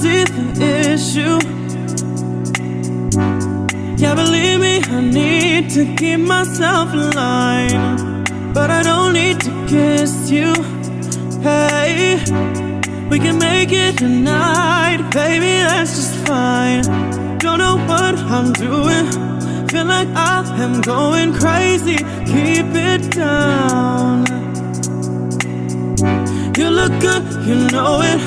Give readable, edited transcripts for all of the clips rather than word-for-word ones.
see the issue. Yeah, believe me, I need to keep myself in line, but I don't need to kiss you. Hey, we can make it tonight, baby, that's just fine. Don't know what I'm doing, feel like I am going crazy. Keep it down. You look good, you know it,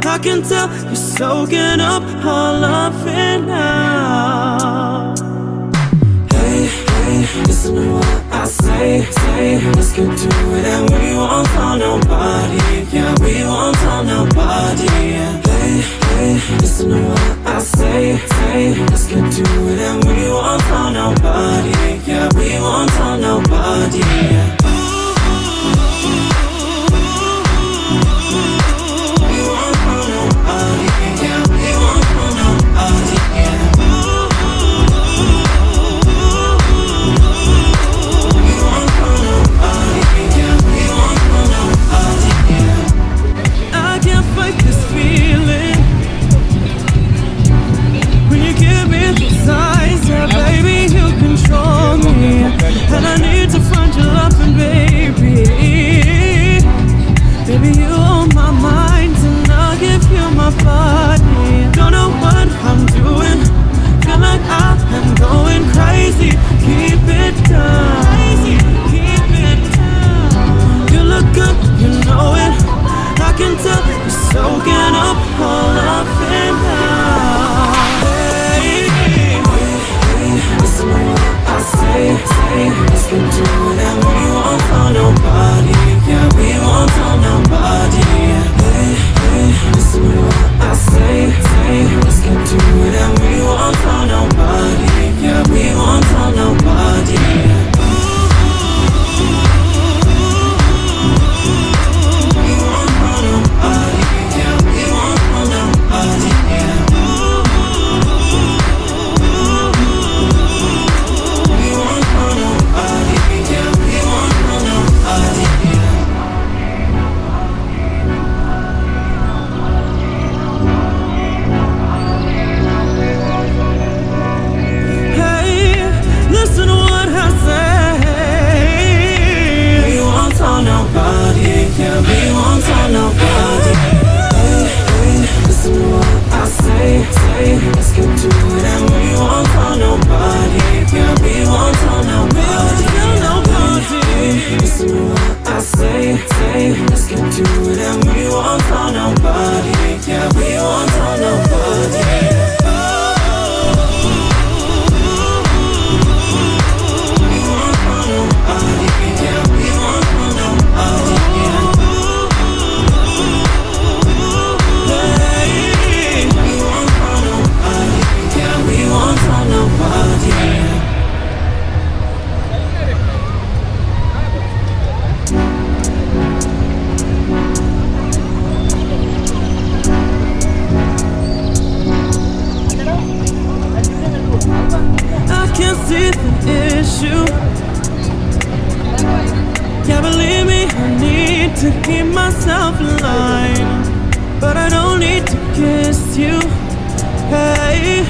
I can tell you're soaking up all of it now. Hey, hey, listen to what I say. Let's get to it and we won't tell nobody. Yeah, we won't tell nobody. Hey, hey, listen to what I say. Let's get to it and we won't tell nobody. Yeah, we won't tell nobody. And I need to find your loving, baby. Baby, you on my mind, and I'll give you my body. Don't know what I'm doing, feel like I am going crazy. Keep it down, keep it down. You look good, you know it, I can tell you're soaking up all of it now. Hey, hey, hey, listen to what I say. Let's get to it and we won't tell nobody. Yeah, we won't tell nobody. Hey, hey, listen to what I say. Let's get to it and we won't tell nobody. Yeah, we won't tell nobody. Let's get to it and we won't tell nobody. Yeah, we won't tell nobody. Listen to what I say. Let's get to it and we won't tell nobody. Yeah, we won't tell nobody. See the issue. Yeah, believe me, I need to keep myself in line, but I don't need to kiss you. Hey,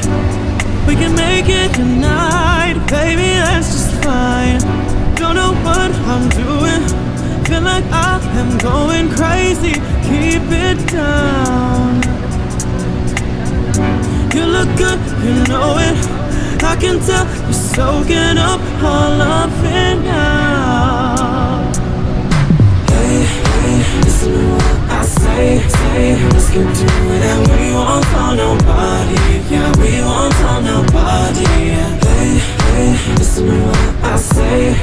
we can make it tonight, baby, that's just fine. Don't know what I'm doing, feel like I am going crazy. Keep it down. You look good, you know it, I can tell you're soaking up all of it now. Hey, hey, listen to what I say. Let's get to it and we won't tell nobody. Yeah, we won't tell nobody. Hey, hey, listen to what I say.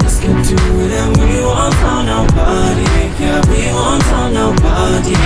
Let's get to it and we won't tell nobody. Yeah, we won't tell nobody.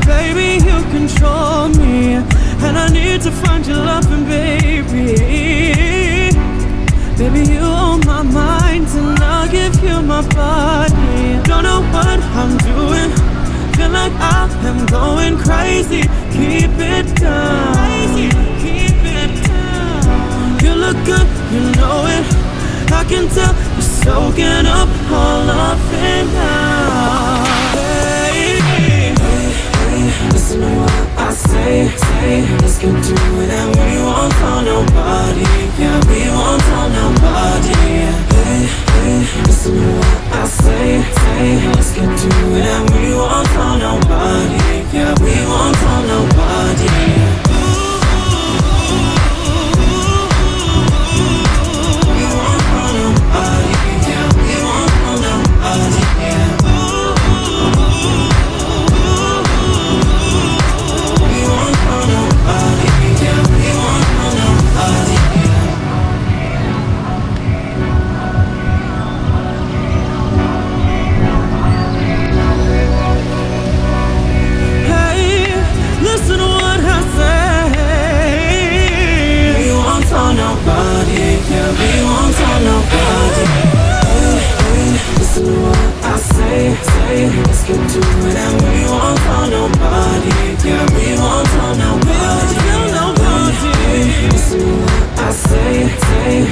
Baby, you control me, and I need to find your loving, baby. you on my mind and I'll give you my body. Don't know what I'm doing, feel like I am going crazy. Keep it down, keep it down. You look good, you know it, I can tell you're soaking up all of it now. Hey, hey, hey, listen to what I say, let's get to it and we won't tell nobody. Yeah, we won't tell nobody. Hey, hey, listen to what I say, let's get to it and we won't tell nobody. Yeah, we won't tell nobody. We won't tell nobody. Yeah, we won't tell nobody. Yeah. We won't tell nobody. Yeah, we won't tell nobody. Listen to what I say. We won't tell nobody. Yeah, we won't tell nobody. Hey, hey, listen to what I say. Let's get to it and we won't tell nobody. Yeah, we won't tell nobody. Hey, listen to what I say.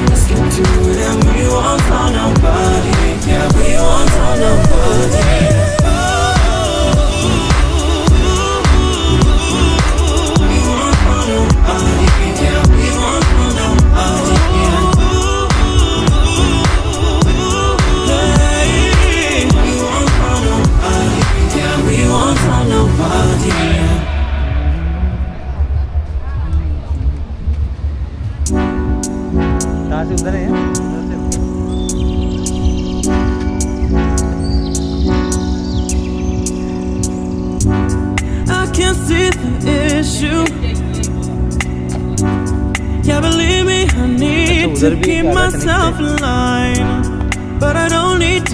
Let's get to it and we won't tell nobody. Yeah, we won't tell nobody. कहाँ से उधर है I can't see the issue. Yeah, believe me, I need to keep myself in line, but I don't need